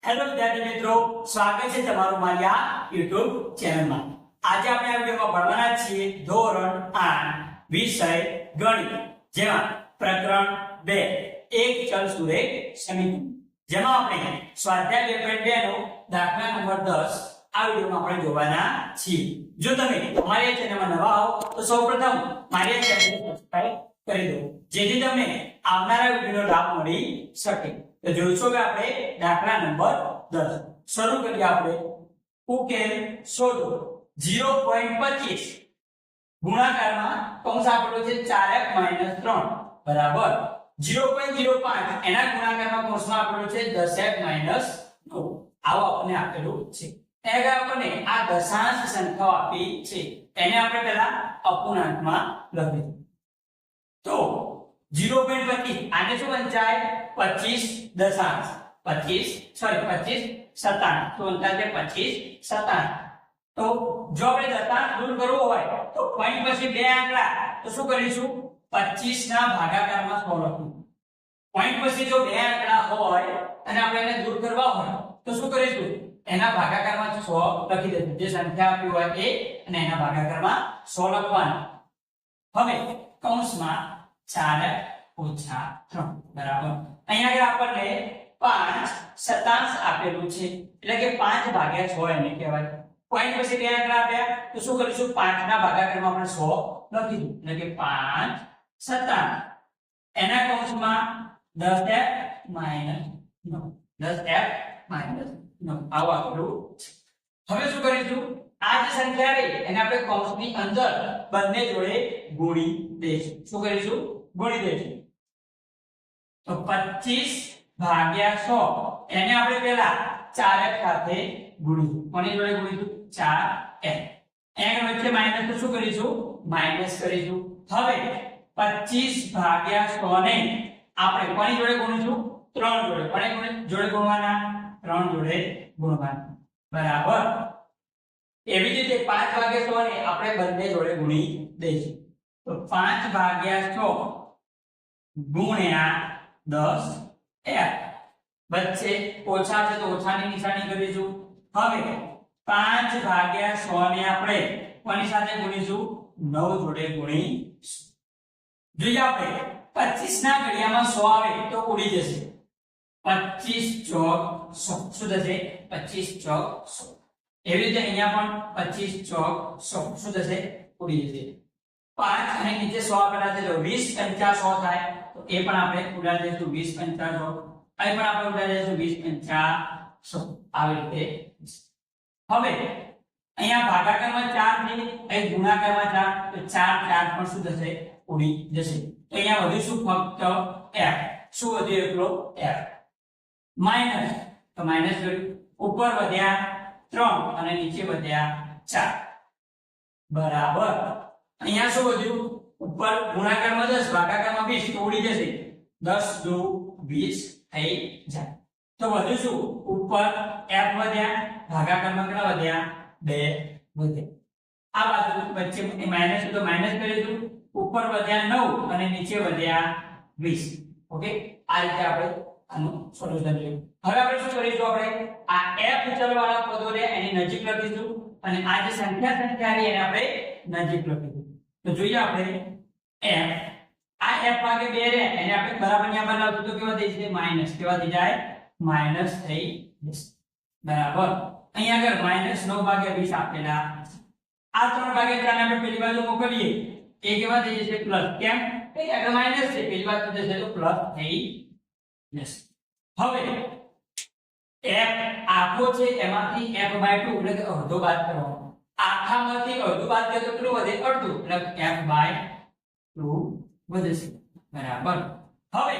Hello વિદ્યાર્થી મિત્રો, સ્વાગત છે તમારું મારી આ YouTube ચેનલમાં। આજે આપણે આ વિડિયોમાં ભણવાના છીએ ધોરણ 8 વિષય ગણિત, જેમાં પ્રકરણ 2 એક ચલ સુરેખ સમીકરણ, જેમાં આપણે સ્વાધ્યાય 2.2 નો દાખલા નંબર 10 આ વિડિયોમાં આપણે જોવાના છીએ। જો તમે અમારી ચેનલમાં નવા હો તો સૌપ્રથમ મારી ચેનલને સબસ્ક્રાઇબ કરી દો, જેથી તમને આવનારા વિડિયોનો લાભ મળી શકે। તો જોઈશું કે આપણે દાખલા નંબર 10 શરૂ કરીએ। આપણે ઉકેલ શોધો। 0.25 ગુણાકારમાં કૌંસ આપેલો છે 4f - 3 બરાબર 0.05 એના ગુણાકારમાં કૌંસમાં આપેલો છે 10f - 9 આવો આપણને આપેલું છે। એને આપણને આ દશાંશ સંખ્યાઓ આપી છે, એને આપણે પહેલા અપૂર્ણાંકમાં લખીશું। તો 0.25 આને શું વંચાય 25 દશાંશ 25 સતાંશ તો વંચાય 25 સતાંશ। તો જો આપણે દશાંશ દૂર કરવો હોય તો પોઈન્ટ પછી બે આંકડા, તો શું કરીશું 25 ના ભાગાકારમાં 100 લખીશું। પોઈન્ટ પછી જો બે આંકડા હોય અને આપણે એને દૂર કરવા હોય તો શું કરીશું એના ભાગાકારમાં 100 લખી દઈશું। જે સંખ્યા આપી હોય એ અને એના ભાગાકારમાં 100 લખવાનું। હવે કૌંસમાં 4 - 3 બરાબર અહીંયા આપણને 5 સતાંશ આપેલું છે, એટલે કે 5 ભાગ્યા 6 એને કહેવાય। પોઈન્ટ પછી બે આંકડા આપ્યા તો શું કરીશું 5 ના ભાગાકારમાં આપણે 100 લખીશું, એટલે કે 5 સતાંશ એના કૌંસમાં 10f - 9 10f - 9 આવું આપેલું છે। હવે શું કરીશું આ જે સંખ્યા રહી એને આપણે કૌંસની અંદર બંને જોડે ગુણી દઈશું। શું કરીશું ગુણી દઈશું। તો 25 ભાગ્યા 100 એને આપણે પહેલા 4f સાથે ગુણીશું। કોની જોડે ગુણીશું 4f। અહીંયા વચ્ચે માઈનસ તો શું કરીશું માઈનસ કરીશું। હવે 25 ભાગ્યા 100 ને આપણે કોની જોડે ગુણીશું 3 જોડે। કોની જોડે ગુણવાના 3 જોડે ગુણવાના બરાબર। એવી રીતે 5 ભાગ્યા 100 ને આપણે બંને જોડે ગુણી દઈશું। તો 5 ભાગ્યા 100 ગુણ્યા 10f વચ્ચે ઓછા છે તો ઓછાની નિશાની કરીશું। હવે 5 ભાગ્યા 100 ને આપણે કોની સાથે ગુણીશું 9 જોડે ગુણીશું। જોઈએ આપણે 25 ના ઘડિયામાં 100 આવે તો ઉડી જશે। 25 ચોક 100 શું થશે 25 ચોક 100। એવી રીતે અહીંયા પણ 25 ચોક 100 શું થશે ઉડી જશે। 5 અને નીચે 100 આપેલા છે તો 20 પંચા 100 થાય, તો એ પણ આપણે ઉડાડી દઈશું 20 પંચા 100। અહીં પણ આપણે ઉડાડી દઈશું 20 પંચા 100 આવી રીતે। હવે અહીંયા ભાગાકારમાં 4 છે, અહીં ગુણાકારમાં 4, તો 4 4 પણ શું થશે ઉડી જશે। તો અહીંયા વધીશું ફક્ત f। શું વધ્યું એકલો f માઈનસ, તો માઈનસ કર્યું, ઉપર વધ્યા 3 અને નીચે વધ્યા 4 બરાબર। અહીંયા શું વધ્યું ઉપર ગુણાકારમાં 10 ભાગાકારમાં 20 તો ઉડી જશે। 10 દુ 20 થઈ જાય। તો વધ્યું શું ઉપર f વધ્યા, ભાગાકારમાં કેટલા વધ્યા 2 વધ્યા। આ બાજુ વચ્ચે માઈનસ તો માઈનસ કરીશું, ઉપર વધ્યા 9 અને નીચે વધ્યા 20। ઓકે, આ રીતે આપણે આનું સોલ્યુશન જોયું। હવે આપણે શું કરીશું આપણે આ f ચલવાળા પદોને એની નજીક લખીશું અને આ જે સંખ્યા રહી એને આપણે નજીક લખીશું। તો જોઈએ આપણે f આ f ભાગે 2 રહે એને આપણે બરાબરની અંદર લાવશું તો કેવા થઈ જશે માઈનસ। કેવા થઈ જાય માઈનસ થઈ જશે બરાબર। અહીંયા આગળ -9 ભાગ્યા 20 આપેલા, આ 3 ભાગ્યા 4 ને આપણે પેલી બાજુ મોકલીએ એ કેવા થઈ જશે પ્લસ। કેમ કે આગળ માઈનસ છે, પેલી બાજુ જશે તો પ્લસ થઈ જશે। હવે f આખો છે એમાંથી f/2 એટલે કે અડધો બાદ કરવાનો। આખામાંથી અડધું બાદ કરીએ તો કેટલું વધે અડધું, એટલે f/2 વધશે બરાબર। હવે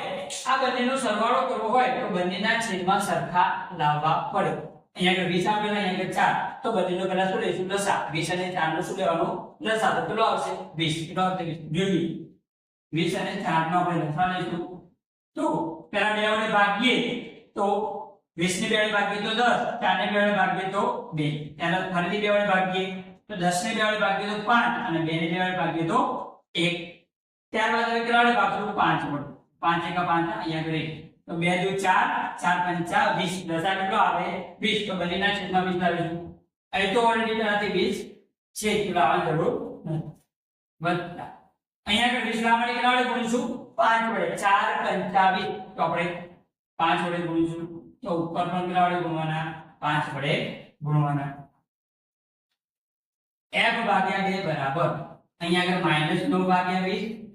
આ બંનેનો સરવાળો કરવો હોય તો બંનેના છેદમાં સરખા લાવવા પડે। અહીંયા આગળ 20 આપેલા, અહીંયા આગળ 4, તો બંનેનો પહેલા શું લઈશું લસા। 20 અને 4 નો શું લેવાનો લસા, તો કેટલો આવશે 20। કેટલો આવશે 20 જોઈએ। 20 અને 4 નો આપણે લસા લઈશું તો પહેલા બે વડે ભાગીએ તો 20 ને 2 વડે ભાગીએ તો 10, 4 ને 2 વડે ભાગીએ તો 2, ત્યારબાદ ફરીથી 2 વડે ભાગીએ તો 10 ને 2 વડે ભાગીએ તો 5 અને 2 ને 2 વડે ભાગીએ તો 1। ત્યારબાદ હવે કેટલા વડે ભાગશું 5 વડે, 5 × 5 અહીંયા આગળ 1, તો 2 દુ 4 4 પંચા 20 દશા કેટલો આવે 20 તો બંનેના છેદમાં 20 લાવીશું અહીં તો ઓલરેડી તેનાથી 20 છે તો લાવવાની જરૂર નથી વત્તા અહીંયા આગળ 20 લાવવા માટે કેટલા વડે ગુણીશું 5 વડે 4 પંચા 20 તો આપણે 5 વડે ગુણીશું તો ઉપર પણ કેટલા વડે ગુણવાના 5 વડે ગુણવાના f ભાગ્યા 2 બરાબર અહીંયા આગળ -9 ભાગ્યા 20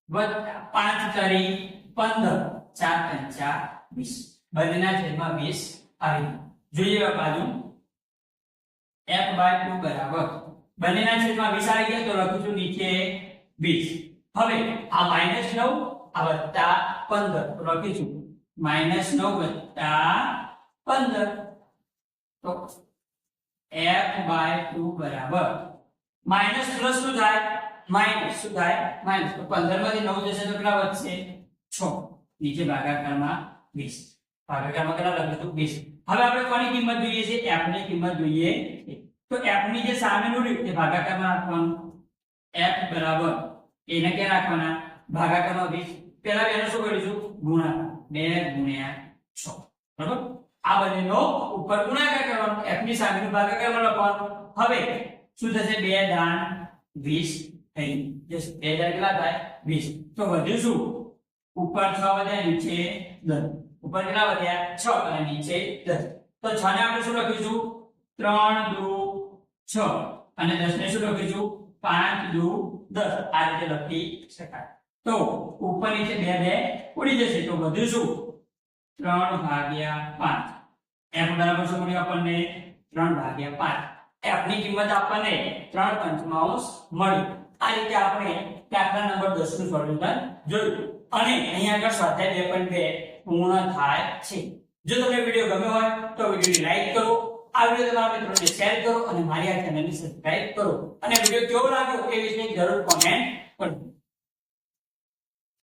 વત્તા 5 તરી 15 4 પંચા 20 બંનેના છેદમાં 20 આવી જોઈએ બાજુ f બાય 2 બરાબર બંનેના છેદમાં 20 આવી ગયા તો લખીશું નીચે 20 હવે આ -9 આ વત્તા 15 તો લખીશું -9 વત્તા 15 તો f બાય 2 બરાબર માઈનસ પ્લસ શું થાય માઈનસ શું થાય માઈનસ તો 15 માંથી 9 જશે તો કેટલા વધશે 6 નીચે ભાગાકારમાં 20 ભાગાકારમાં કેટલા લખીશું 20 હવે આપણે કોની કિંમત જોઈએ છે f ની કિંમત જોઈએ તો f ની જે સામેનું રીત તે ભાગાકારમાં રાખવાનું f બરાબર એને કે રાખવાના ભાગાકારમાં 20 પહેલા બેનો શું કરીશું ગુણાકાર 2 ગુણ્યા 6 બરાબર આ બંનેનો ઉપર ગુણાકાર કરવાનો f ની સામેનું ભાગાકારમાં લખવાનું હવે શું થશે 2 દાન 20 થઈ જશે 2 દાન કેટલા થાય 20 તો વધ્યું શું ઉપર 6 વધ્યા નીચે 10 ઉપર કેટલા વધ્યા 6 અને નીચે 10 તો 6 ને આપણે શું લખીશું 3 દુ 6 અને 10 ને શું લખીશું 5 દુ 10 આ રીતે લખી શકાય તો ઉપર નીચે 2 ઉડી જશે તો વધ્યું શું 3 ભાગ્યા 5 f બરાબર શું મળ્યું આપણને 3 ભાગ્યા 5 f ની કિંમત આપણને 3 પંચમાંશ મળી આ રીતે આપણે દાખલા નંબર 10 નું સોલ્યુશન જોયું અને અહીંયા આગળ સ્વાધ્યાય 2.2 પૂર્ણ થાય છે જો તમને વિડિયો ગમ્યો હોય તો વિડિયોને લાઈક કરો આ વિડિયો તમારા મિત્રોને શેર કરો અને મારી આ ચેનલને સબસ્ક્રાઇબ કરો અને વિડિયો કેવો લાગ્યો એ વિશે જરૂર કોમેન્ટ કરજો